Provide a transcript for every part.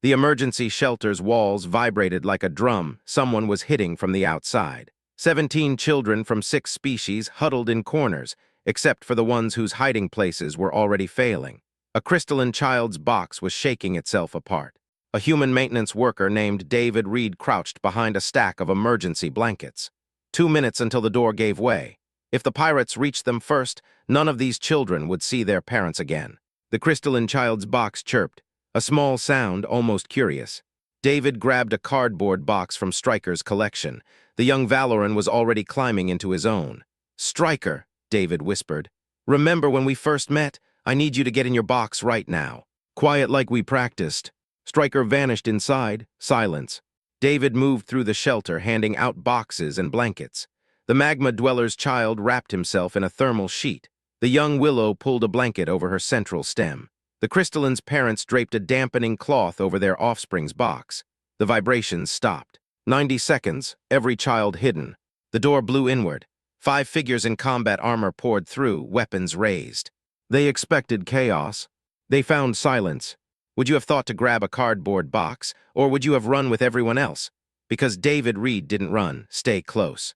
The emergency shelter's walls vibrated like a drum someone was hitting from the outside. 17 children from 6 species huddled in corners, except for the ones whose hiding places were already failing. A crystalline child's box was shaking itself apart. A human maintenance worker named David Reed crouched behind a stack of emergency blankets. 2 minutes until the door gave way. If the pirates reached them first, none of these children would see their parents again. The crystalline child's box chirped, a small sound almost curious. David grabbed a cardboard box from Stryker's collection. The young Valoran was already climbing into his own. "Stryker," David whispered. "Remember when we first met? I need you to get in your box right now." "Quiet like we practiced." Stryker vanished inside. Silence. David moved through the shelter, handing out boxes and blankets. The magma dweller's child wrapped himself in a thermal sheet. The young willow pulled a blanket over her central stem. The crystalline's parents draped a dampening cloth over their offspring's box. The vibrations stopped. 90 seconds, every child hidden. The door blew inward. 5 figures in combat armor poured through, weapons raised. They expected chaos. They found silence. Would you have thought to grab a cardboard box, or would you have run with everyone else? Because David Reed didn't run. Stay close.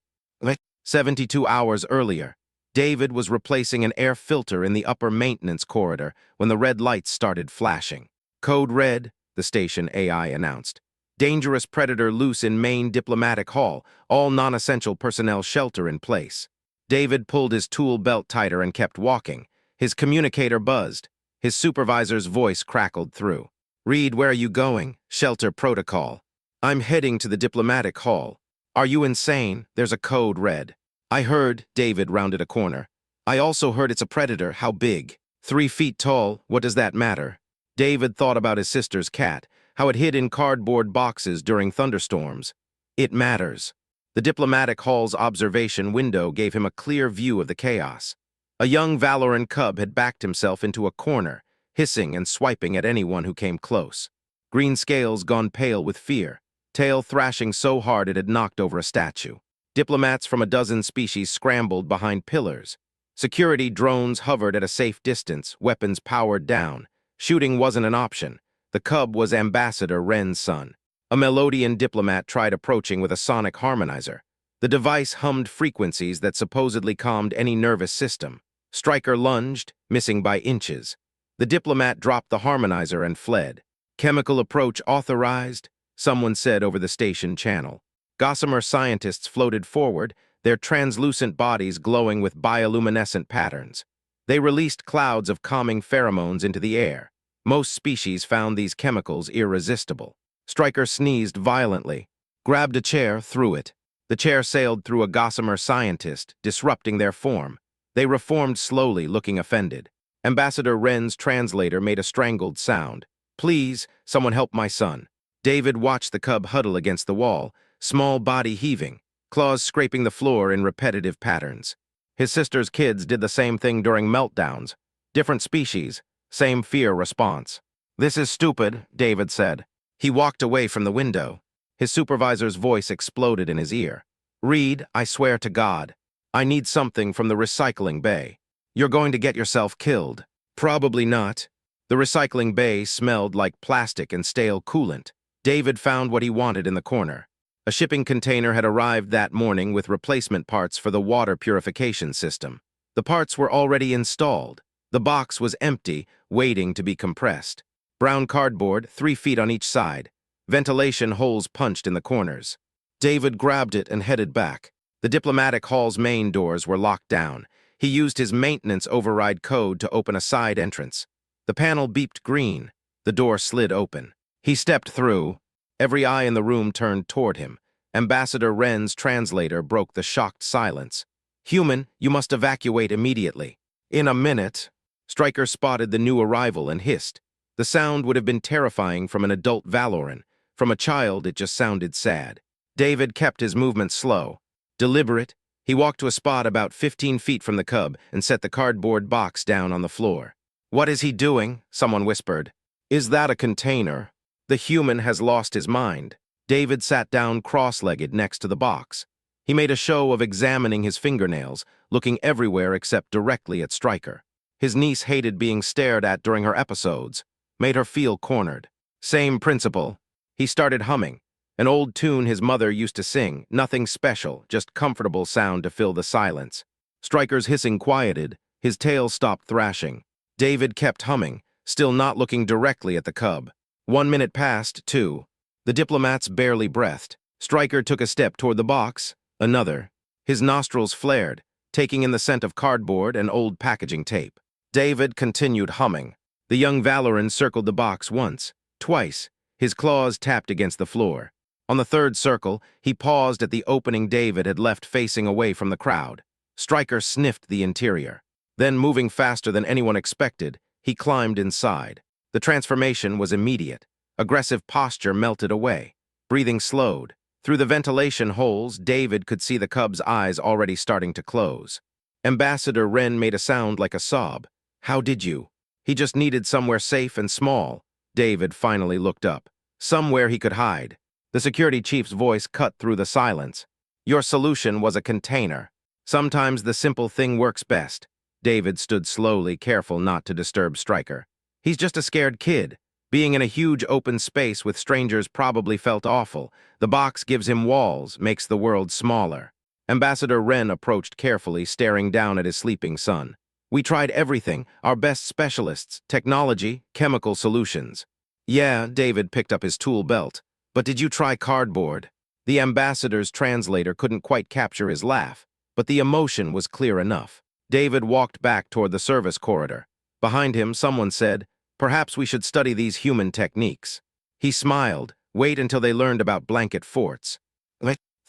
72 hours earlier, David was replacing an air filter in the upper maintenance corridor when the red lights started flashing. "Code red," the station AI announced. "Dangerous predator loose in main diplomatic hall. All non-essential personnel shelter in place." David pulled his tool belt tighter and kept walking. His communicator buzzed. His supervisor's voice crackled through. "Reed, where are you going? Shelter protocol." "I'm heading to the diplomatic hall." "Are you insane? There's a code red." "I heard," David rounded a corner. "I also heard it's a predator. How big?" 3 feet tall. What does that matter?" David thought about his sister's cat, how it hid in cardboard boxes during thunderstorms. It matters. The diplomatic hall's observation window gave him a clear view of the chaos. A young Valoran cub had backed himself into a corner, hissing and swiping at anyone who came close. Green scales gone pale with fear, tail thrashing so hard it had knocked over a statue. Diplomats from a dozen species scrambled behind pillars. Security drones hovered at a safe distance, weapons powered down. Shooting wasn't an option. The cub was Ambassador Wren's son. A Melodian diplomat tried approaching with a sonic harmonizer. The device hummed frequencies that supposedly calmed any nervous system. Stryker lunged, missing by inches. The diplomat dropped the harmonizer and fled. "Chemical approach authorized," someone said over the station channel. Gossamer scientists floated forward, their translucent bodies glowing with bioluminescent patterns. They released clouds of calming pheromones into the air. Most species found these chemicals irresistible. Stryker sneezed violently, grabbed a chair, threw it. The chair sailed through a gossamer scientist, disrupting their form. They reformed slowly, looking offended. Ambassador Wren's translator made a strangled sound. "Please, someone help my son." David watched the cub huddle against the wall, small body heaving, claws scraping the floor in repetitive patterns. His sister's kids did the same thing during meltdowns. Different species, same fear response. "This is stupid," David said. He walked away from the window. His supervisor's voice exploded in his ear. "Reed, I swear to God, I need something from the recycling bay. You're going to get yourself killed." "Probably not." The recycling bay smelled like plastic and stale coolant. David found what he wanted in the corner. A shipping container had arrived that morning with replacement parts for the water purification system. The parts were already installed. The box was empty, waiting to be compressed. Brown cardboard, 3 feet on each side. Ventilation holes punched in the corners. David grabbed it and headed back. The diplomatic hall's main doors were locked down. He used his maintenance override code to open a side entrance. The panel beeped green. The door slid open. He stepped through. Every eye in the room turned toward him. Ambassador Wren's translator broke the shocked silence. "Human, you must evacuate immediately." "In a minute." Stryker spotted the new arrival and hissed. The sound would have been terrifying from an adult Valoran. From a child, it just sounded sad. David kept his movement slow. Deliberate, he walked to a spot about 15 feet from the cub and set the cardboard box down on the floor. "What is he doing?" someone whispered. "Is that a container?" "The human has lost his mind." David sat down cross-legged next to the box. He made a show of examining his fingernails, looking everywhere except directly at Stryker. His niece hated being stared at during her episodes, made her feel cornered. Same principle. He started humming. An old tune his mother used to sing, nothing special, just comfortable sound to fill the silence. Stryker's hissing quieted, his tail stopped thrashing. David kept humming, still not looking directly at the cub. 1 minute passed, 2. The diplomats barely breathed. Stryker took a step toward the box, another. His nostrils flared, taking in the scent of cardboard and old packaging tape. David continued humming. The young Valoran circled the box once, twice. His claws tapped against the floor. On the third circle, he paused at the opening David had left facing away from the crowd. Stryker sniffed the interior. Then, moving faster than anyone expected, he climbed inside. The transformation was immediate. Aggressive posture melted away. Breathing slowed. Through the ventilation holes, David could see the cub's eyes already starting to close. Ambassador Wren made a sound like a sob. How did you? He just needed somewhere safe and small. David finally looked up. Somewhere he could hide. The security chief's voice cut through the silence. Your solution was a container. Sometimes the simple thing works best. David stood slowly, careful not to disturb Stryker. He's just a scared kid. Being in a huge open space with strangers probably felt awful. The box gives him walls, makes the world smaller. Ambassador Wren approached carefully, staring down at his sleeping son. We tried everything, our best specialists, technology, chemical solutions. Yeah, David picked up his tool belt. But did you try cardboard? The ambassador's translator couldn't quite capture his laugh, but the emotion was clear enough. David walked back toward the service corridor. Behind him, someone said, perhaps we should study these human techniques. He smiled, wait until they learned about blanket forts.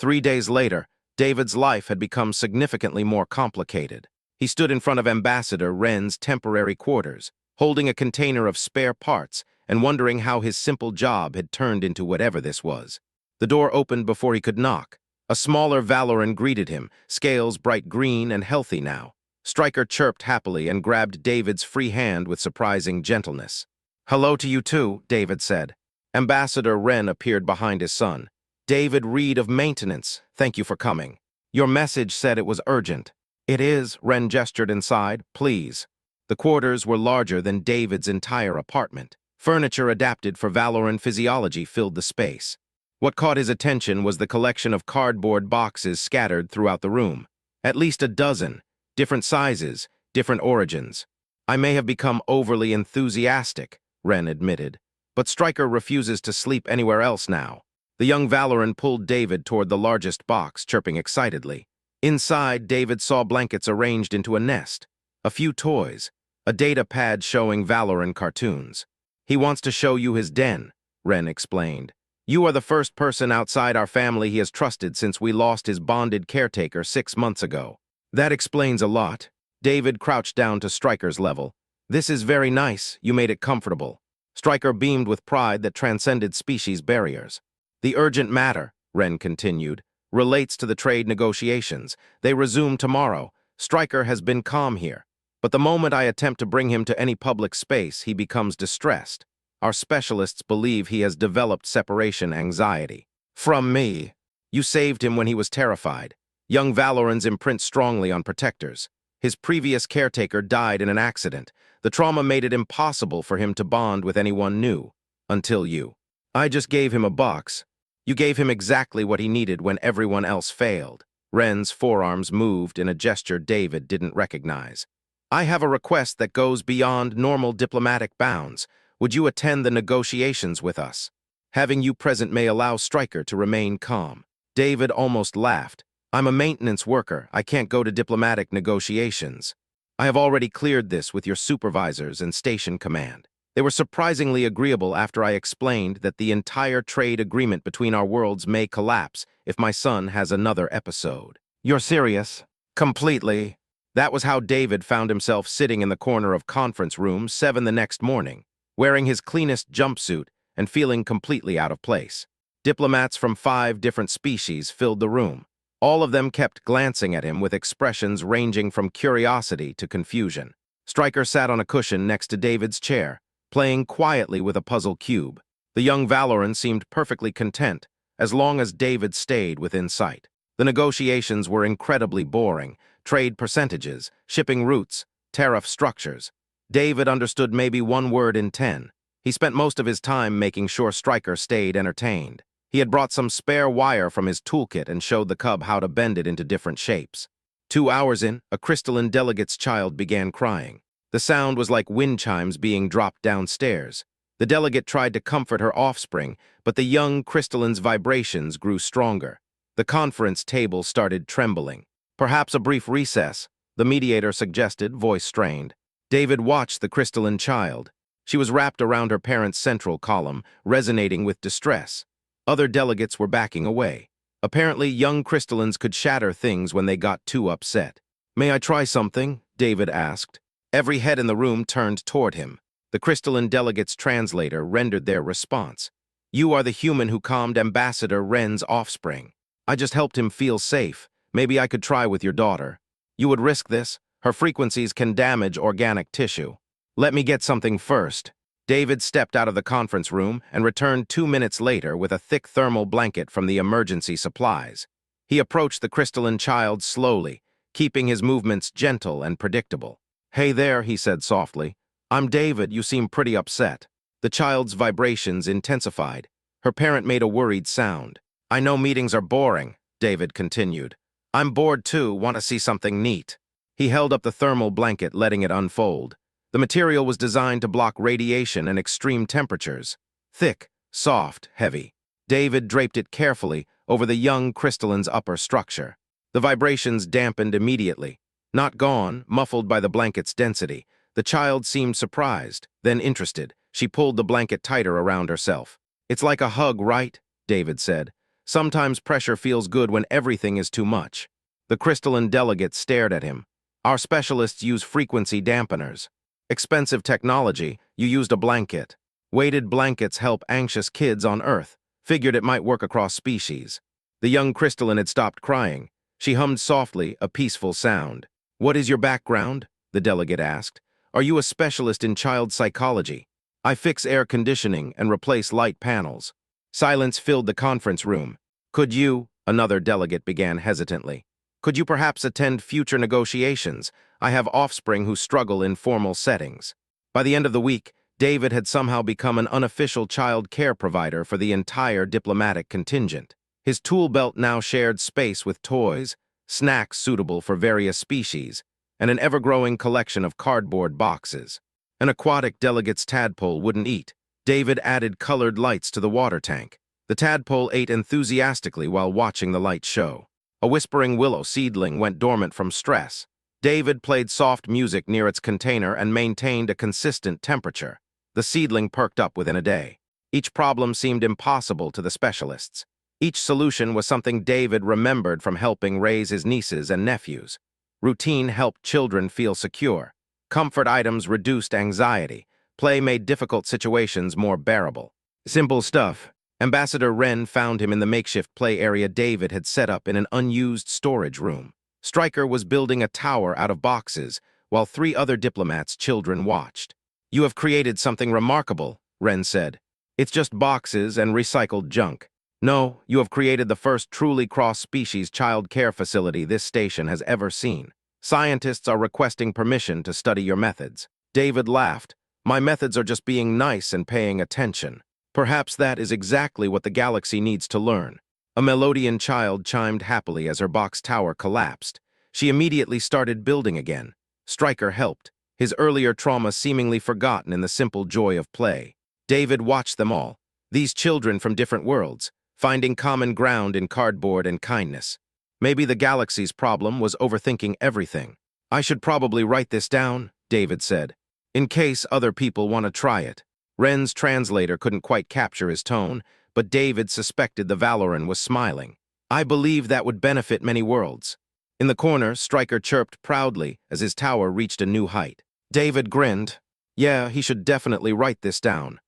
3 days later, David's life had become significantly more complicated. He stood in front of Ambassador Wren's temporary quarters, holding a container of spare parts and wondering how his simple job had turned into whatever this was. The door opened before he could knock. A smaller Valoran greeted him, scales bright green and healthy now. Stryker chirped happily and grabbed David's free hand with surprising gentleness. Hello to you too, David said. Ambassador Wren appeared behind his son. David Reed of Maintenance, thank you for coming. Your message said it was urgent. It is, Wren gestured inside, please. The quarters were larger than David's entire apartment. Furniture adapted for Valoran physiology filled the space. What caught his attention was the collection of cardboard boxes scattered throughout the room. At least a dozen, different sizes, different origins. I may have become overly enthusiastic, Wren admitted, but Stryker refuses to sleep anywhere else now. The young Valoran pulled David toward the largest box, chirping excitedly. Inside, David saw blankets arranged into a nest, a few toys, a data pad showing Valoran cartoons. He wants to show you his den, Wren explained. You are the first person outside our family he has trusted since we lost his bonded caretaker 6 months ago. That explains a lot. David crouched down to Stryker's level. This is very nice, you made it comfortable. Stryker beamed with pride that transcended species barriers. The urgent matter, Wren continued, relates to the trade negotiations. They resume tomorrow. Stryker has been calm here. But the moment I attempt to bring him to any public space, he becomes distressed. Our specialists believe he has developed separation anxiety. From me. You saved him when he was terrified. Young Valorans imprint strongly on protectors. His previous caretaker died in an accident. The trauma made it impossible for him to bond with anyone new. Until you. I just gave him a box. You gave him exactly what he needed when everyone else failed. Wren's forearms moved in a gesture David didn't recognize. I have a request that goes beyond normal diplomatic bounds. Would you attend the negotiations with us? Having you present may allow Stryker to remain calm. David almost laughed. I'm a maintenance worker. I can't go to diplomatic negotiations. I have already cleared this with your supervisors and station command. They were surprisingly agreeable after I explained that the entire trade agreement between our worlds may collapse if my son has another episode. You're serious? Completely. That was how David found himself sitting in the corner of conference room 7 the next morning, wearing his cleanest jumpsuit and feeling completely out of place. Diplomats from 5 different species filled the room. All of them kept glancing at him with expressions ranging from curiosity to confusion. Stryker sat on a cushion next to David's chair, playing quietly with a puzzle cube. The young Valoran seemed perfectly content, as long as David stayed within sight. The negotiations were incredibly boring. Trade percentages, shipping routes, tariff structures. David understood maybe 1 word in 10. He spent most of his time making sure Stryker stayed entertained. He had brought some spare wire from his toolkit and showed the cub how to bend it into different shapes. 2 hours in, a crystalline delegate's child began crying. The sound was like wind chimes being dropped downstairs. The delegate tried to comfort her offspring, but the young crystalline's vibrations grew stronger. The conference table started trembling. Perhaps a brief recess, the mediator suggested, voice strained. David watched the crystalline child. She was wrapped around her parent's central column, resonating with distress. Other delegates were backing away. Apparently, young crystallines could shatter things when they got too upset. "May I try something?" David asked. Every head in the room turned toward him. The crystalline delegate's translator rendered their response. "You are the human who calmed Ambassador Wren's offspring. I just helped him feel safe. Maybe I could try with your daughter. You would risk this? Her frequencies can damage organic tissue." "Let me get something first." David stepped out of the conference room and returned 2 minutes later with a thick thermal blanket from the emergency supplies. He approached the crystalline child slowly, keeping his movements gentle and predictable. "Hey there," he said softly. "I'm David. You seem pretty upset." The child's vibrations intensified. Her parent made a worried sound. "I know meetings are boring," David continued. "I'm bored too, want to see something neat." He held up the thermal blanket, letting it unfold. The material was designed to block radiation and extreme temperatures. Thick, soft, heavy. David draped it carefully over the young crystalline's upper structure. The vibrations dampened immediately. Not gone, muffled by the blanket's density. The child seemed surprised, then interested. She pulled the blanket tighter around herself. "It's like a hug, right?" David said. "Sometimes pressure feels good when everything is too much." The crystalline delegate stared at him. "Our specialists use frequency dampeners." "Expensive technology. You used a blanket." "Weighted blankets help anxious kids on Earth. Figured it might work across species." The young crystalline had stopped crying. She hummed softly, a peaceful sound. "What is your background?" the delegate asked. "Are you a specialist in child psychology?" "I fix air conditioning and replace light panels." Silence filled the conference room. "Could you," another delegate began hesitantly, "could you perhaps attend future negotiations? I have offspring who struggle in formal settings." By the end of the week, David had somehow become an unofficial child care provider for the entire diplomatic contingent. His tool belt now shared space with toys, snacks suitable for various species, and an ever-growing collection of cardboard boxes. An aquatic delegate's tadpole wouldn't eat. David added colored lights to the water tank. The tadpole ate enthusiastically while watching the light show. A whispering willow seedling went dormant from stress. David played soft music near its container and maintained a consistent temperature. The seedling perked up within a day. Each problem seemed impossible to the specialists. Each solution was something David remembered from helping raise his nieces and nephews. Routine helped children feel secure. Comfort items reduced anxiety. Play made difficult situations more bearable. Simple stuff. Ambassador Wren found him in the makeshift play area David had set up in an unused storage room. Stryker was building a tower out of boxes, while 3 other diplomats' children watched. "You have created something remarkable," Wren said. "It's just boxes and recycled junk." "No, you have created the first truly cross-species child care facility this station has ever seen. Scientists are requesting permission to study your methods." David laughed. "My methods are just being nice and paying attention." Perhaps that is exactly what the galaxy needs to learn. A Melodian child chimed happily as her box tower collapsed. She immediately started building again. Stryker helped, his earlier trauma seemingly forgotten in the simple joy of play. David watched them all, these children from different worlds, finding common ground in cardboard and kindness. Maybe the galaxy's problem was overthinking everything. "I should probably write this down," David said, "in case other people want to try it." Wren's translator couldn't quite capture his tone, but David suspected the Valoran was smiling. "I believe that would benefit many worlds." In the corner, Stryker chirped proudly as his tower reached a new height. David grinned. "Yeah, he should definitely write this down."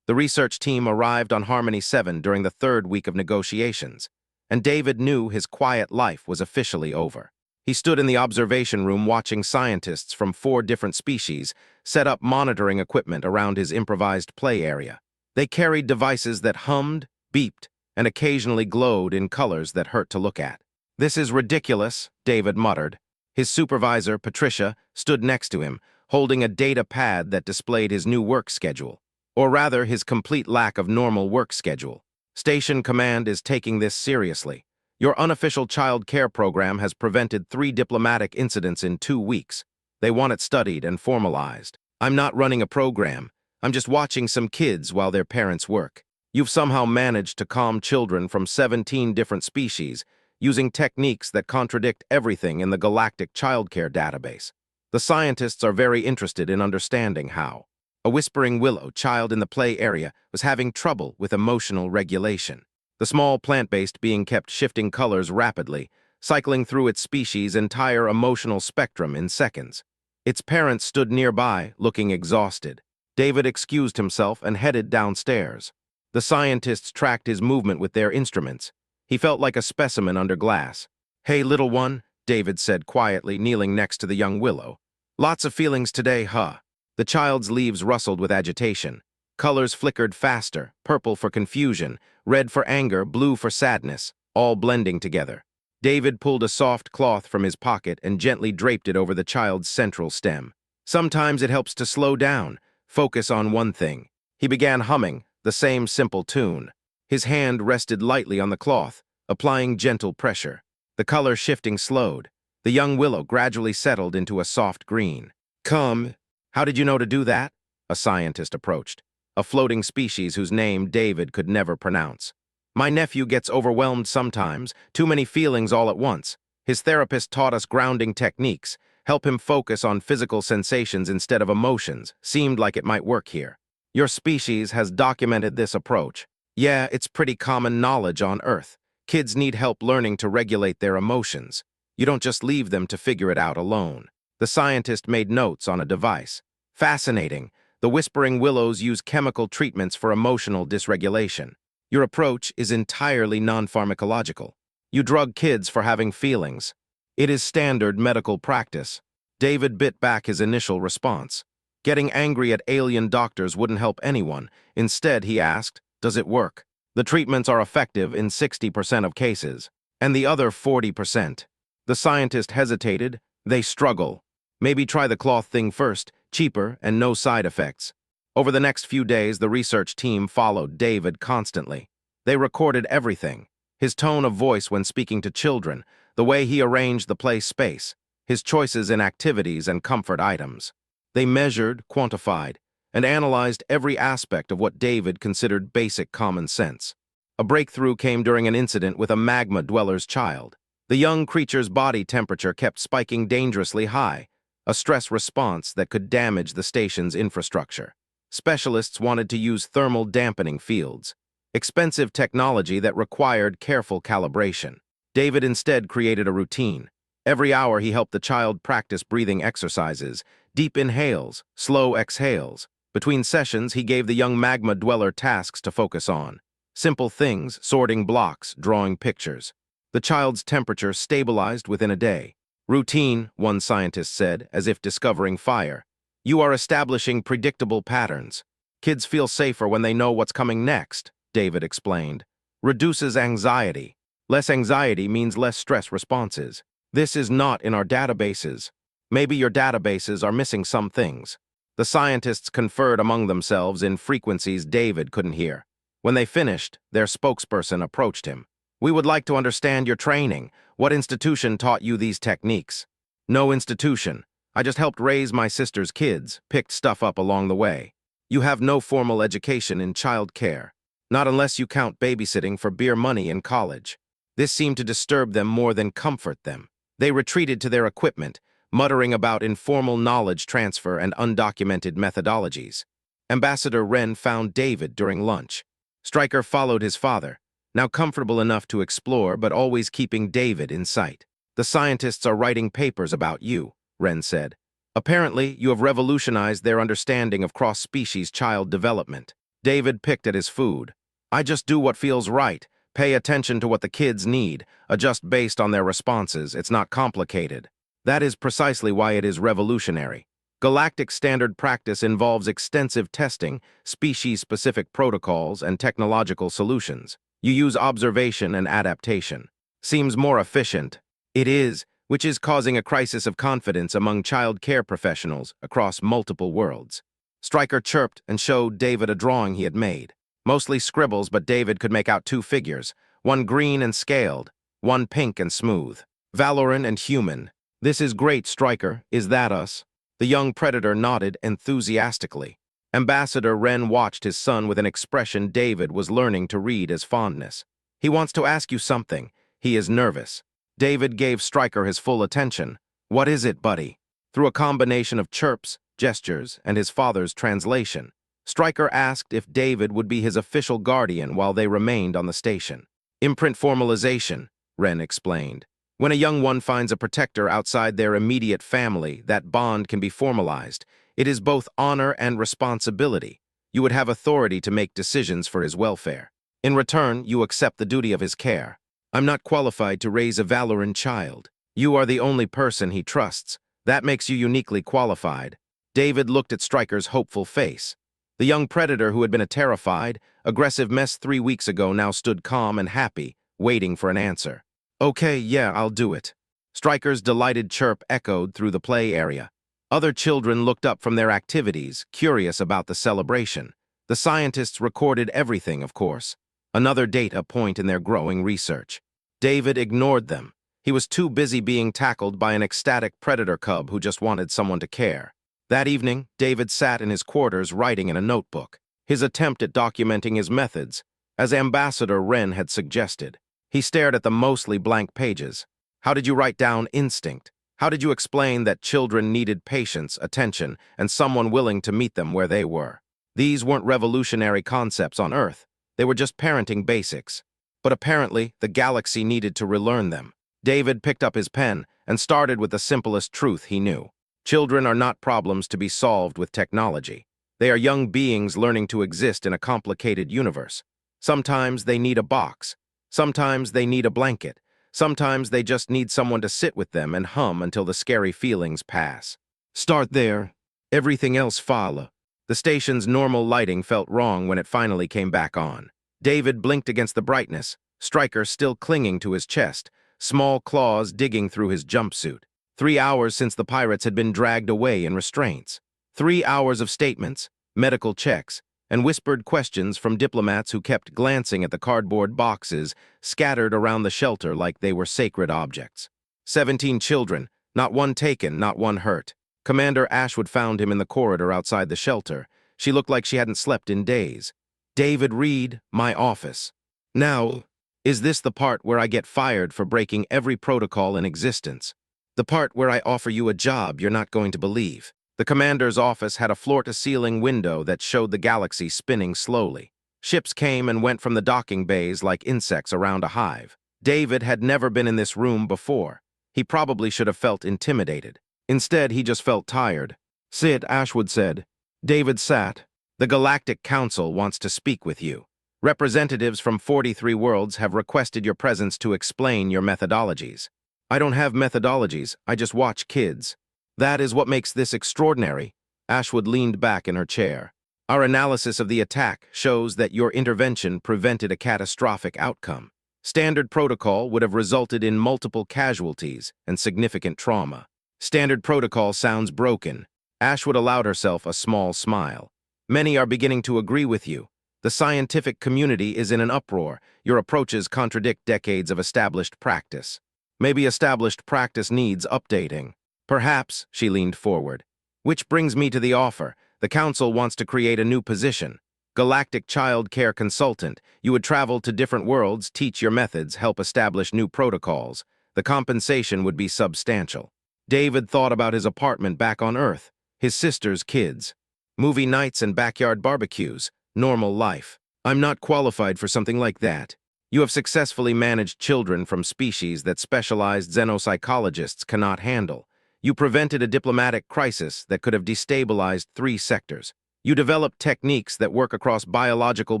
The research team arrived on Harmony 7 during the 3rd week of negotiations, and David knew his quiet life was officially over. He stood in the observation room watching scientists from 4 different species set up monitoring equipment around his improvised play area. They carried devices that hummed, beeped, and occasionally glowed in colors that hurt to look at. "This is ridiculous," David muttered. His supervisor, Patricia, stood next to him, holding a data pad that displayed his new work schedule. or rather his complete lack of normal work schedule. Station Command is taking this seriously. Your unofficial child care program has prevented 3 diplomatic incidents in 2 weeks. They want it studied and formalized. I'm not running a program. I'm just watching some kids while their parents work. You've somehow managed to calm children from 17 different species using techniques that contradict everything in the galactic childcare database. The scientists are very interested in understanding how. A whispering willow child in the play area was having trouble with emotional regulation. The small plant-based being kept shifting colors rapidly, cycling through its species' entire emotional spectrum in seconds. Its parents stood nearby, looking exhausted. David excused himself and headed downstairs. The scientists tracked his movement with their instruments. He felt like a specimen under glass. "Hey, little one," David said quietly, kneeling next to the young willow. "Lots of feelings today, huh?" The child's leaves rustled with agitation. Colors flickered faster, purple for confusion, red for anger, blue for sadness, all blending together. David pulled a soft cloth from his pocket and gently draped it over the child's central stem. Sometimes it helps to slow down, focus on one thing. He began humming, the same simple tune. His hand rested lightly on the cloth, applying gentle pressure. The color shifting slowed. The young willow gradually settled into a soft green. "Come." "How did you know to do that?" A scientist approached, a floating species whose name David could never pronounce. "My nephew gets overwhelmed sometimes, too many feelings all at once. His therapist taught us grounding techniques, help him focus on physical sensations instead of emotions. Seemed like it might work here. Your species has documented this approach. Yeah, it's pretty common knowledge on Earth. Kids need help learning to regulate their emotions. You don't just leave them to figure it out alone." The scientist made notes on a device. "Fascinating. The whispering willows use chemical treatments for emotional dysregulation. Your approach is entirely non-pharmacological. You drug kids for having feelings. It is standard medical practice." David bit back his initial response. Getting angry at alien doctors wouldn't help anyone. Instead, he asked, "Does it work?" "The treatments are effective in 60% of cases. And the other 40%. The scientist hesitated. "They struggle. Maybe try the cloth thing first, cheaper and no side effects." Over the next few days, the research team followed David constantly. They recorded everything. His tone of voice when speaking to children, the way he arranged the play space, his choices in activities and comfort items. They measured, quantified, and analyzed every aspect of what David considered basic common sense. A breakthrough came during an incident with a magma dweller's child. The young creature's body temperature kept spiking dangerously high, a stress response that could damage the station's infrastructure. Specialists wanted to use thermal dampening fields, expensive technology that required careful calibration. David instead created a routine. Every hour he helped the child practice breathing exercises, deep inhales, slow exhales. Between sessions, he gave the young magma dweller tasks to focus on. Simple things, sorting blocks, drawing pictures. The child's temperature stabilized within a day. "Routine," one scientist said, as if discovering fire. "You are establishing predictable patterns. Kids feel safer when they know what's coming next," David explained. "Reduces anxiety. Less anxiety means less stress responses. This is not in our databases. Maybe your databases are missing some things." The scientists conferred among themselves in frequencies David couldn't hear. When they finished, their spokesperson approached him. "We would like to understand your training. What institution taught you these techniques?" "No institution. I just helped raise my sister's kids, picked stuff up along the way." "You have no formal education in child care. Not unless you count babysitting for beer money in college." This seemed to disturb them more than comfort them. They retreated to their equipment, muttering about informal knowledge transfer and undocumented methodologies. Ambassador Wren found David during lunch. Stryker followed his father, now comfortable enough to explore but always keeping David in sight. "The scientists are writing papers about you," Wren said. "Apparently, you have revolutionized their understanding of cross-species child development." David picked at his food. "I just do what feels right, pay attention to what the kids need, adjust based on their responses. It's not complicated." That is precisely why it is revolutionary. Galactic standard practice involves extensive testing, species-specific protocols, and technological solutions. You use observation and adaptation. Seems more efficient. It is, which is causing a crisis of confidence among child care professionals across multiple worlds. Stryker chirped and showed David a drawing he had made. Mostly scribbles, but David could make out two figures, one green and scaled, one pink and smooth. Valoran and human. This is great, Stryker. Is that us? The young predator nodded enthusiastically. Ambassador Wren watched his son with an expression David was learning to read as fondness. He wants to ask you something. He is nervous. David gave Stryker his full attention. What is it, buddy? Through a combination of chirps, gestures, and his father's translation, Stryker asked if David would be his official guardian while they remained on the station. Imprint formalization, Wren explained. When a young one finds a protector outside their immediate family, that bond can be formalized. It is both honor and responsibility. You would have authority to make decisions for his welfare. In return, you accept the duty of his care. I'm not qualified to raise a Valoran child. You are the only person he trusts. That makes you uniquely qualified. David looked at Stryker's hopeful face. The young predator who had been a terrified, aggressive mess 3 weeks ago now stood calm and happy, waiting for an answer. Okay, yeah, I'll do it. Stryker's delighted chirp echoed through the play area. Other children looked up from their activities, curious about the celebration. The scientists recorded everything, of course. Another data point in their growing research. David ignored them. He was too busy being tackled by an ecstatic predator cub who just wanted someone to care. That evening, David sat in his quarters writing in a notebook, his attempt at documenting his methods, as Ambassador Wren had suggested. He stared at the mostly blank pages. How did you write down instinct? How did you explain that children needed patience, attention, and someone willing to meet them where they were? These weren't revolutionary concepts on Earth. They were just parenting basics. But apparently, the galaxy needed to relearn them. David picked up his pen and started with the simplest truth he knew. Children are not problems to be solved with technology. They are young beings learning to exist in a complicated universe. Sometimes they need a box. Sometimes they need a blanket. Sometimes they just need someone to sit with them and hum until the scary feelings pass. Start there. Everything else follow. The station's normal lighting felt wrong when it finally came back on. David blinked against the brightness, Stryker still clinging to his chest, small claws digging through his jumpsuit. 3 hours since the pirates had been dragged away in restraints. 3 hours of statements, medical checks, and whispered questions from diplomats who kept glancing at the cardboard boxes scattered around the shelter like they were sacred objects. 17 children, not one taken, not one hurt. Commander Ashwood found him in the corridor outside the shelter. She looked like she hadn't slept in days. David Reed, my office. Now, is this the part where I get fired for breaking every protocol in existence? The part where I offer you a job you're not going to believe. The commander's office had a floor-to-ceiling window that showed the galaxy spinning slowly. Ships came and went from the docking bays like insects around a hive. David had never been in this room before. He probably should have felt intimidated. Instead, he just felt tired. Sit, Ashwood said. David sat. The Galactic Council wants to speak with you. Representatives from 43 worlds have requested your presence to explain your methodologies. I don't have methodologies, I just watch kids. That is what makes this extraordinary. Ashwood leaned back in her chair. Our analysis of the attack shows that your intervention prevented a catastrophic outcome. Standard protocol would have resulted in multiple casualties and significant trauma. Standard protocol sounds broken. Ashwood allowed herself a small smile. Many are beginning to agree with you. The scientific community is in an uproar. Your approaches contradict decades of established practice. Maybe established practice needs updating. Perhaps, she leaned forward. Which brings me to the offer. The Council wants to create a new position. Galactic Child Care Consultant. You would travel to different worlds, teach your methods, help establish new protocols. The compensation would be substantial. David thought about his apartment back on Earth, his sister's kids. Movie nights and backyard barbecues. Normal life. I'm not qualified for something like that. You have successfully managed children from species that specialized xenopsychologists cannot handle. You prevented a diplomatic crisis that could have destabilized 3 sectors. You developed techniques that work across biological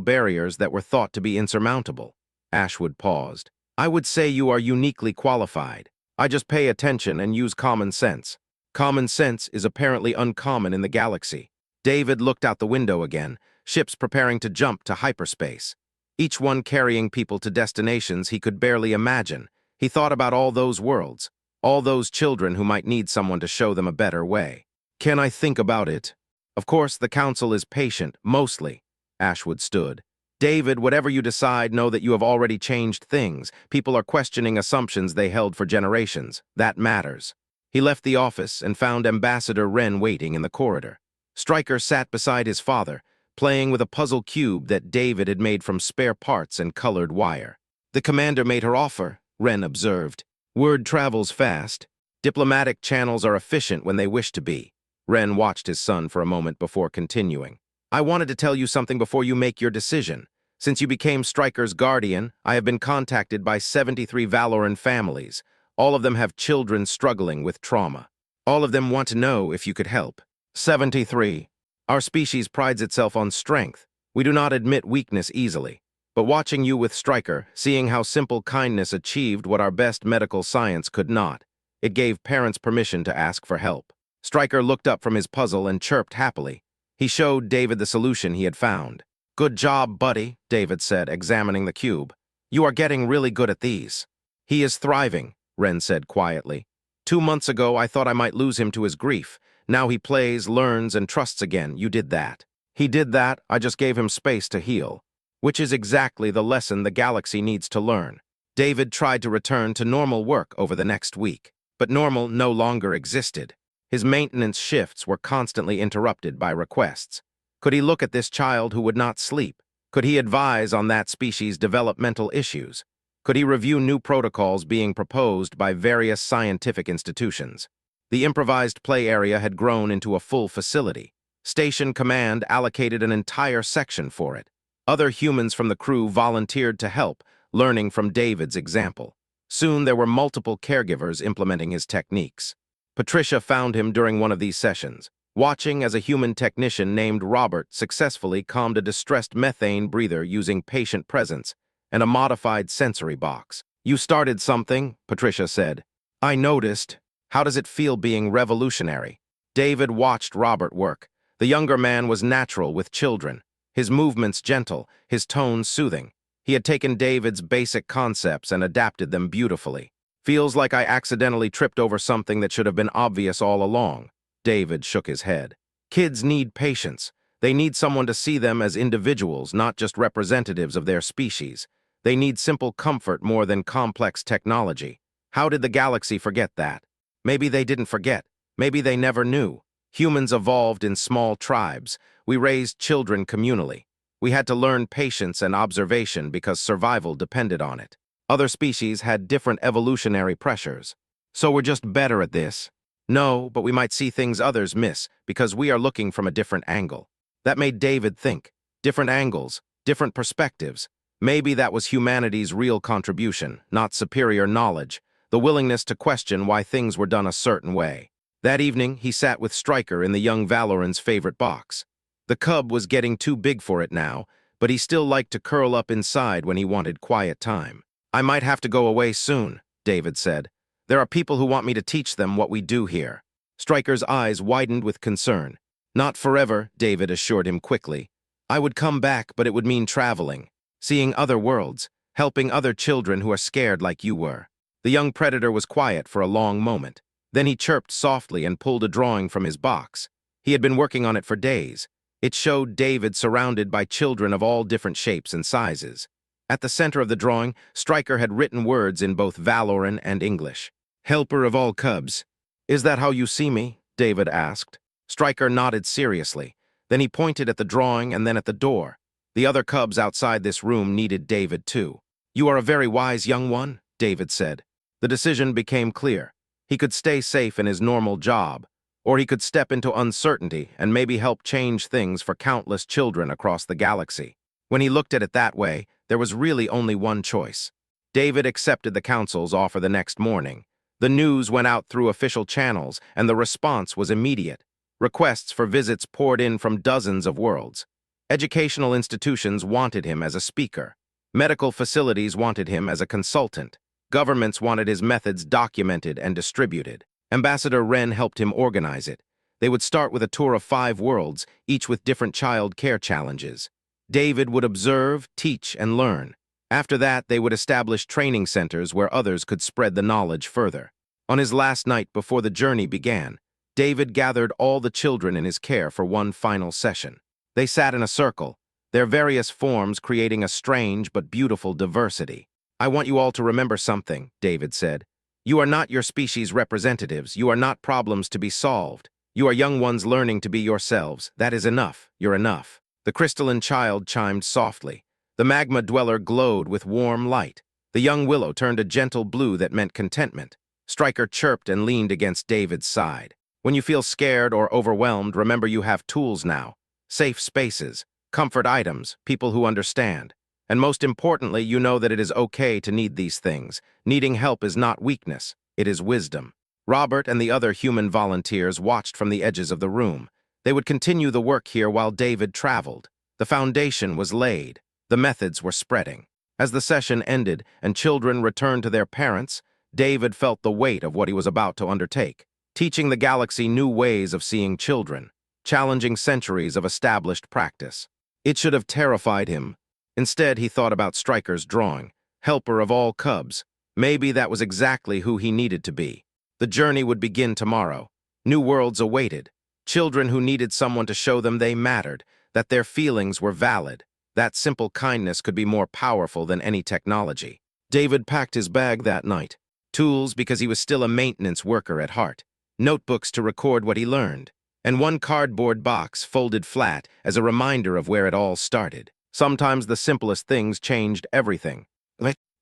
barriers that were thought to be insurmountable. Ashwood paused. I would say you are uniquely qualified. I just pay attention and use common sense. Common sense is apparently uncommon in the galaxy. David looked out the window again, ships preparing to jump to hyperspace. Each one carrying people to destinations he could barely imagine. He thought about all those worlds, all those children who might need someone to show them a better way. Can I think about it? Of course, the council is patient, mostly. Ashwood stood. David, whatever you decide, know that you have already changed things. People are questioning assumptions they held for generations. That matters. He left the office and found Ambassador Wren waiting in the corridor. Stryker sat beside his father, playing with a puzzle cube that David had made from spare parts and colored wire. The commander made her offer, Wren observed. Word travels fast. Diplomatic channels are efficient when they wish to be. Wren watched his son for a moment before continuing. I wanted to tell you something before you make your decision. Since you became Stryker's guardian, I have been contacted by 73 Valoran families. All of them have children struggling with trauma. All of them want to know if you could help. 73. Our species prides itself on strength. We do not admit weakness easily. But watching you with Stryker, seeing how simple kindness achieved what our best medical science could not, it gave parents permission to ask for help. Stryker looked up from his puzzle and chirped happily. He showed David the solution he had found. Good job, buddy, David said, examining the cube. You are getting really good at these. He is thriving, Wren said quietly. 2 months ago, I thought I might lose him to his grief. Now he plays, learns, and trusts again. You did that. He did that. I just gave him space to heal. Which is exactly the lesson the galaxy needs to learn. David tried to return to normal work over the next week, but normal no longer existed. His maintenance shifts were constantly interrupted by requests. Could he look at this child who would not sleep? Could he advise on that species' developmental issues? Could he review new protocols being proposed by various scientific institutions? The improvised play area had grown into a full facility. Station Command allocated an entire section for it. Other humans from the crew volunteered to help, learning from David's example. Soon there were multiple caregivers implementing his techniques. Patricia found him during one of these sessions, watching as a human technician named Robert successfully calmed a distressed methane breather using patient presence and a modified sensory box. You started something, Patricia said. I noticed. How does it feel being revolutionary? David watched Robert work. The younger man was natural with children, his movements gentle, his tones soothing. He had taken David's basic concepts and adapted them beautifully. Feels like I accidentally tripped over something that should have been obvious all along. David shook his head. Kids need patience. They need someone to see them as individuals, not just representatives of their species. They need simple comfort more than complex technology. How did the galaxy forget that? Maybe they didn't forget. Maybe they never knew. Humans evolved in small tribes. We raised children communally. We had to learn patience and observation because survival depended on it. Other species had different evolutionary pressures. So we're just better at this. No, but we might see things others miss because we are looking from a different angle. That made David think. Different angles, different perspectives. Maybe that was humanity's real contribution, not superior knowledge, the willingness to question why things were done a certain way. That evening, he sat with Stryker in the young Valoran's favorite box. The cub was getting too big for it now, but he still liked to curl up inside when he wanted quiet time. I might have to go away soon, David said. There are people who want me to teach them what we do here. Stryker's eyes widened with concern. Not forever, David assured him quickly. I would come back, but it would mean traveling, seeing other worlds, helping other children who are scared like you were. The young predator was quiet for a long moment. Then he chirped softly and pulled a drawing from his box. He had been working on it for days. It showed David surrounded by children of all different shapes and sizes. At the center of the drawing, Stryker had written words in both Valoran and English. Helper of all cubs. Is that how you see me? David asked. Stryker nodded seriously. Then he pointed at the drawing and then at the door. The other cubs outside this room needed David too. You are a very wise young one, David said. The decision became clear. He could stay safe in his normal job, or he could step into uncertainty and maybe help change things for countless children across the galaxy. When he looked at it that way, there was really only one choice. David accepted the council's offer the next morning. The news went out through official channels, and the response was immediate. Requests for visits poured in from dozens of worlds. Educational institutions wanted him as a speaker. Medical facilities wanted him as a consultant. Governments wanted his methods documented and distributed. Ambassador Wren helped him organize it. They would start with a tour of 5 worlds, each with different child care challenges. David would observe, teach, and learn. After that, they would establish training centers where others could spread the knowledge further. On his last night before the journey began, David gathered all the children in his care for one final session. They sat in a circle, their various forms creating a strange but beautiful diversity. "I want you all to remember something," David said. "You are not your species' representatives. You are not problems to be solved. You are young ones learning to be yourselves. That is enough. You're enough." The crystalline child chimed softly. The magma dweller glowed with warm light. The young willow turned a gentle blue that meant contentment. Stryker chirped and leaned against David's side. "When you feel scared or overwhelmed, remember you have tools now. Safe spaces, comfort items, people who understand. And most importantly, you know that it is okay to need these things. Needing help is not weakness, it is wisdom." Robert and the other human volunteers watched from the edges of the room. They would continue the work here while David traveled. The foundation was laid. The methods were spreading. As the session ended and children returned to their parents, David felt the weight of what he was about to undertake, teaching the galaxy new ways of seeing children, challenging centuries of established practice. It should have terrified him. Instead, he thought about Stryker's drawing, helper of all cubs. Maybe that was exactly who he needed to be. The journey would begin tomorrow. New worlds awaited. Children who needed someone to show them they mattered, that their feelings were valid. That simple kindness could be more powerful than any technology. David packed his bag that night. Tools because he was still a maintenance worker at heart. Notebooks to record what he learned. And one cardboard box folded flat as a reminder of where it all started. Sometimes the simplest things changed everything.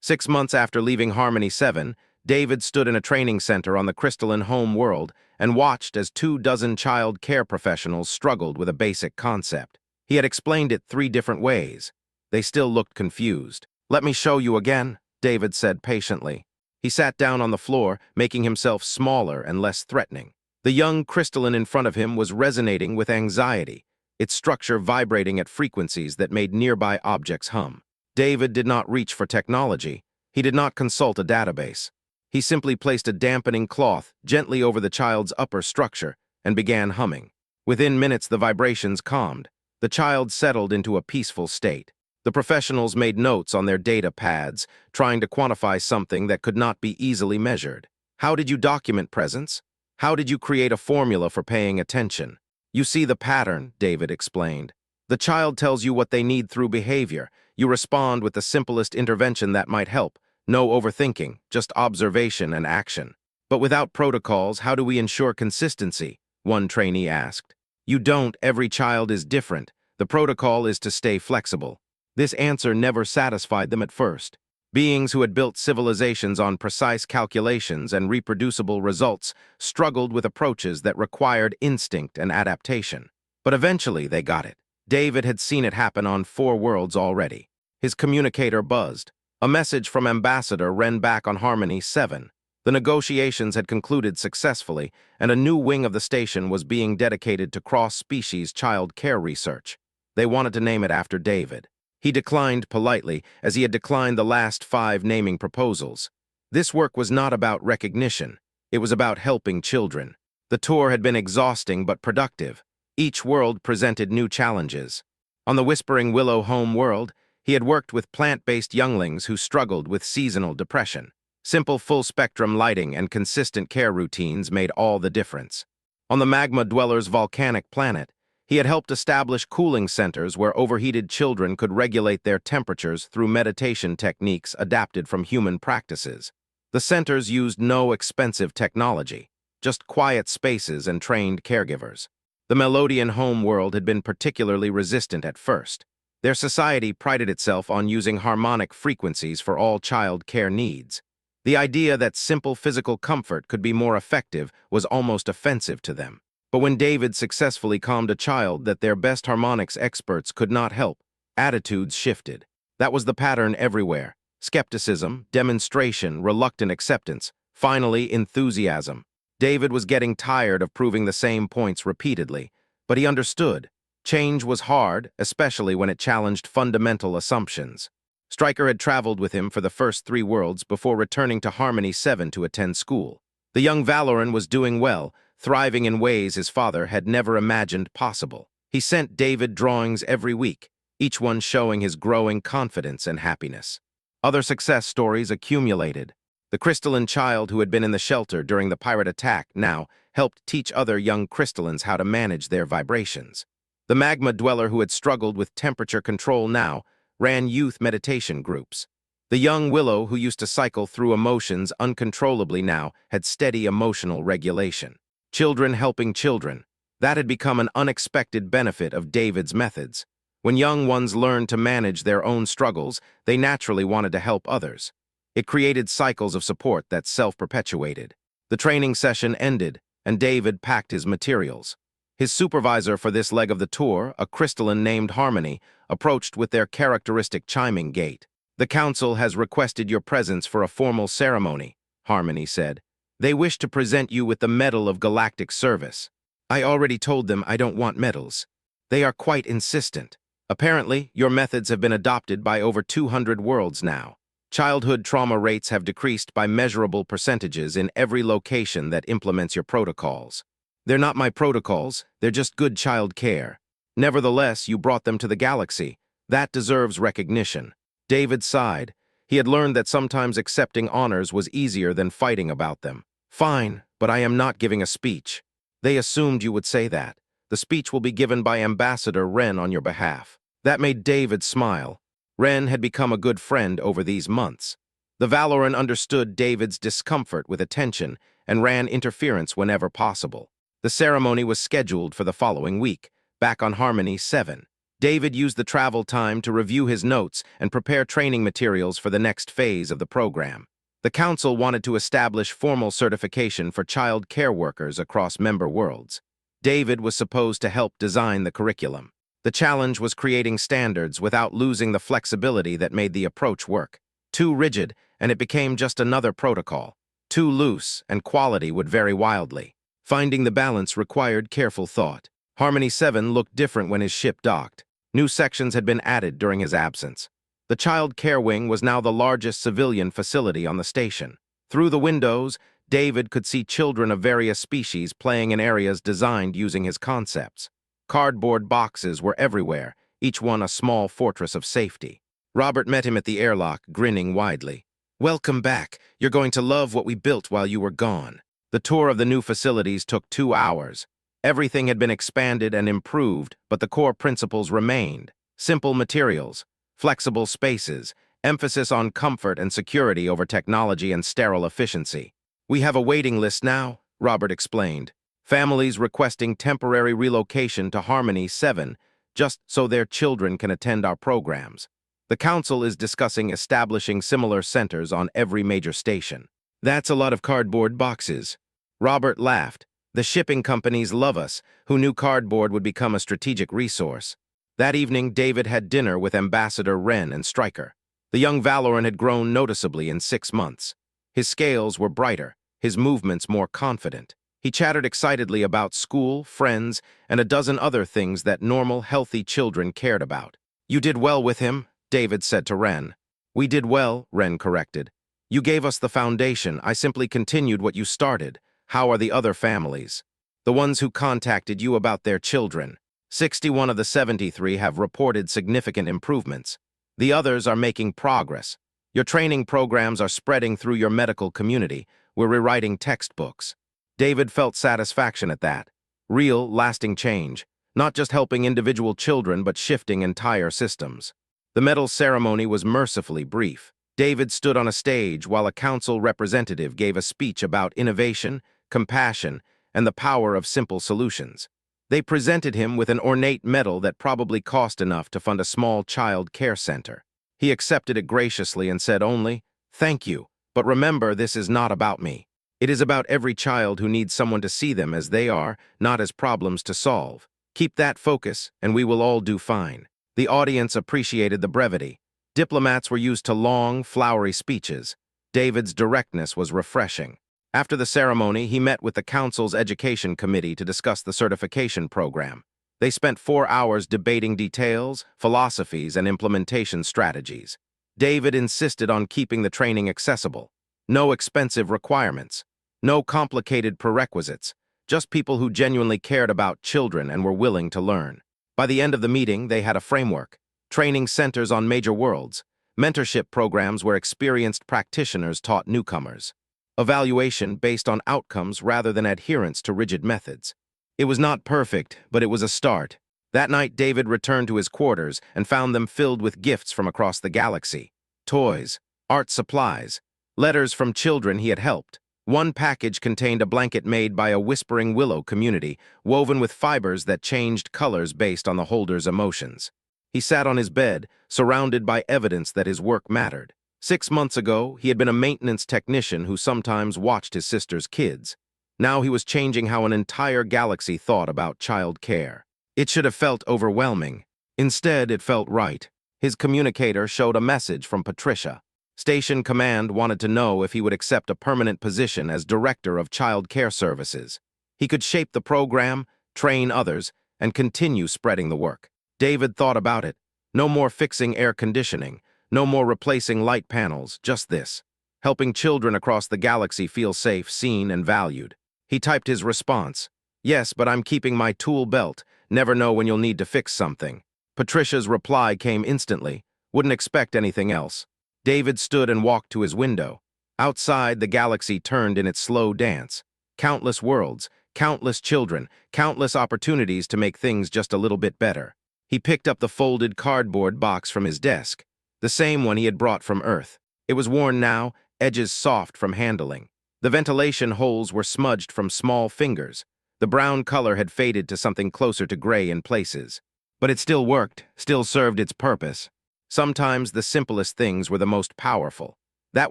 6 months after leaving Harmony 7, David stood in a training center on the crystalline home world and watched as 24 child care professionals struggled with a basic concept. He had explained it 3 different ways. They still looked confused. "Let me show you again," David said patiently. He sat down on the floor, making himself smaller and less threatening. The young crystalline in front of him was resonating with anxiety, its structure vibrating at frequencies that made nearby objects hum. David did not reach for technology. He did not consult a database. He simply placed a dampening cloth gently over the child's upper structure and began humming. Within minutes, the vibrations calmed. The child settled into a peaceful state. The professionals made notes on their data pads, trying to quantify something that could not be easily measured. "How did you document presence? How did you create a formula for paying attention?" "You see the pattern," David explained. "The child tells you what they need through behavior. You respond with the simplest intervention that might help. No overthinking, just observation and action." "But without protocols, how do we ensure consistency?" one trainee asked. "You don't. Every child is different. The protocol is to stay flexible." This answer never satisfied them at first. Beings who had built civilizations on precise calculations and reproducible results struggled with approaches that required instinct and adaptation. But eventually they got it. David had seen it happen on 4 worlds already. His communicator buzzed. A message from Ambassador ran back on Harmony 7. The negotiations had concluded successfully, and a new wing of the station was being dedicated to cross-species child care research. They wanted to name it after David. He declined politely, as he had declined the last 5 naming proposals. This work was not about recognition. It was about helping children. The tour had been exhausting but productive. Each world presented new challenges. On the Whispering Willow home world, he had worked with plant-based younglings who struggled with seasonal depression. Simple full-spectrum lighting and consistent care routines made all the difference. On the Magma Dweller's volcanic planet, he had helped establish cooling centers where overheated children could regulate their temperatures through meditation techniques adapted from human practices. The centers used no expensive technology, just quiet spaces and trained caregivers. The Melodian home world had been particularly resistant at first. Their society prided itself on using harmonic frequencies for all child care needs. The idea that simple physical comfort could be more effective was almost offensive to them. But when David successfully calmed a child that their best harmonics experts could not help, attitudes shifted. That was the pattern everywhere. Skepticism, demonstration, reluctant acceptance, finally enthusiasm. David was getting tired of proving the same points repeatedly, but he understood. Change was hard, especially when it challenged fundamental assumptions. Stryker had traveled with him for the first 3 worlds before returning to Harmony 7 to attend school. The young Valoran was doing well, thriving in ways his father had never imagined possible. He sent David drawings every week, each one showing his growing confidence and happiness. Other success stories accumulated. The crystalline child who had been in the shelter during the pirate attack now helped teach other young crystallines how to manage their vibrations. The magma dweller who had struggled with temperature control now ran youth meditation groups. The young willow who used to cycle through emotions uncontrollably now had steady emotional regulation. Children helping children. That had become an unexpected benefit of David's methods. When young ones learned to manage their own struggles, they naturally wanted to help others. It created cycles of support that self-perpetuated. The training session ended, and David packed his materials. His supervisor for this leg of the tour, a crystalline named Harmony, approached with their characteristic chiming gait. "The council has requested your presence for a formal ceremony," Harmony said. "They wish to present you with the Medal of Galactic Service." "I already told them I don't want medals. They are quite insistent. Apparently, your methods have been adopted by over 200 worlds now. Childhood trauma rates have decreased by measurable percentages in every location that implements your protocols. They're not my protocols, they're just good child care. Nevertheless, you brought them to the galaxy. That deserves recognition." David sighed. He had learned that sometimes accepting honors was easier than fighting about them. "Fine, but I am not giving a speech." "They assumed you would say that. The speech will be given by Ambassador Wren on your behalf." That made David smile. Wren had become a good friend over these months. The Valoran understood David's discomfort with attention and ran interference whenever possible. The ceremony was scheduled for the following week, back on Harmony 7. David used the travel time to review his notes and prepare training materials for the next phase of the program. The council wanted to establish formal certification for child care workers across member worlds. David was supposed to help design the curriculum. The challenge was creating standards without losing the flexibility that made the approach work. Too rigid, and it became just another protocol. Too loose, and quality would vary wildly. Finding the balance required careful thought. Harmony 7 looked different when his ship docked. New sections had been added during his absence. The child care wing was now the largest civilian facility on the station. Through the windows, David could see children of various species playing in areas designed using his concepts. Cardboard boxes were everywhere, each one a small fortress of safety. Robert met him at the airlock, grinning widely. "Welcome back. You're going to love what we built while you were gone." The tour of the new facilities took 2 hours. Everything had been expanded and improved, but the core principles remained. Simple materials, flexible spaces, emphasis on comfort and security over technology and sterile efficiency. "We have a waiting list now," Robert explained. "Families requesting temporary relocation to Harmony 7, just so their children can attend our programs. The council is discussing establishing similar centers on every major station." "That's a lot of cardboard boxes." Robert laughed. "The shipping companies love us, who knew cardboard would become a strategic resource." That evening, David had dinner with Ambassador Wren and Stryker. The young Valoran had grown noticeably in 6 months. His scales were brighter, his movements more confident. He chattered excitedly about school, friends, and a dozen other things that normal, healthy children cared about. "You did well with him," David said to Wren. "We did well," Wren corrected. "You gave us the foundation. I simply continued what you started. How are the other families?" "The ones who contacted you about their children. 61 of the 73 have reported significant improvements. The others are making progress. Your training programs are spreading through your medical community. We're rewriting textbooks." David felt satisfaction at that. Real, lasting change. Not just helping individual children, but shifting entire systems. The medal ceremony was mercifully brief. David stood on a stage while a council representative gave a speech about innovation, compassion, and the power of simple solutions. They presented him with an ornate medal that probably cost enough to fund a small child care center. He accepted it graciously and said only, "Thank you, but remember, this is not about me. It is about every child who needs someone to see them as they are, not as problems to solve. Keep that focus, and we will all do fine." The audience appreciated the brevity. Diplomats were used to long, flowery speeches. David's directness was refreshing. After the ceremony, he met with the council's education committee to discuss the certification program. They spent 4 hours debating details, philosophies, and implementation strategies. David insisted on keeping the training accessible. No expensive requirements. No complicated prerequisites. Just people who genuinely cared about children and were willing to learn. By the end of the meeting, they had a framework. Training centers on major worlds. mentorship programs where experienced practitioners taught newcomers, evaluation based on outcomes rather than adherence to rigid methods. It was not perfect, but it was a start. That night, David returned to his quarters and found them filled with gifts from across the galaxy. Toys, art supplies, letters from children he had helped. One package contained a blanket made by a Whispering Willow community, woven with fibers that changed colors based on the holder's emotions. He sat on his bed, surrounded by evidence that his work mattered. 6 months ago, he had been a maintenance technician who sometimes watched his sister's kids. Now he was changing how an entire galaxy thought about child care. It should have felt overwhelming. Instead, it felt right. His communicator showed a message from Patricia. Station Command wanted to know if he would accept a permanent position as Director of Child Care Services. He could shape the program, train others, and continue spreading the work. David thought about it. No more fixing air conditioning, no more replacing light panels, just this. Helping children across the galaxy feel safe, seen, and valued. He typed his response. Yes, but I'm keeping my tool belt. Never know when you'll need to fix something. Patricia's reply came instantly. Wouldn't expect anything else. David stood and walked to his window. Outside, the galaxy turned in its slow dance. Countless worlds, countless children, countless opportunities to make things just a little bit better. He picked up the folded cardboard box from his desk, the same one he had brought from Earth. It was worn now, edges soft from handling. The ventilation holes were smudged from small fingers. The brown color had faded to something closer to gray in places. But it still worked, still served its purpose. Sometimes the simplest things were the most powerful. That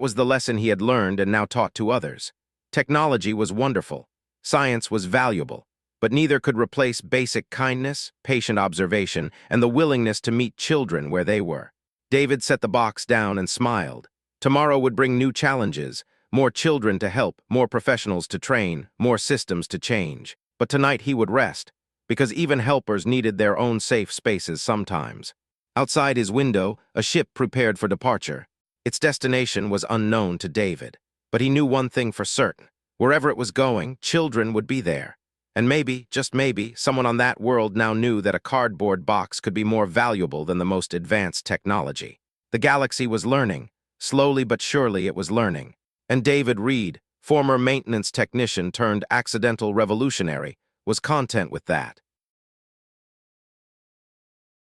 was the lesson he had learned and now taught to others. Technology was wonderful. Science was valuable. But neither could replace basic kindness, patient observation, and the willingness to meet children where they were. David set the box down and smiled. Tomorrow would bring new challenges, more children to help, more professionals to train, more systems to change. But tonight he would rest, because even helpers needed their own safe spaces sometimes. Outside his window, a ship prepared for departure. Its destination was unknown to David, but he knew one thing for certain. Wherever it was going, children would be there. And maybe, just maybe, someone on that world now knew that a cardboard box could be more valuable than the most advanced technology. The galaxy was learning. Slowly but surely it was learning. And David Reed, former maintenance technician turned accidental revolutionary, was content with that.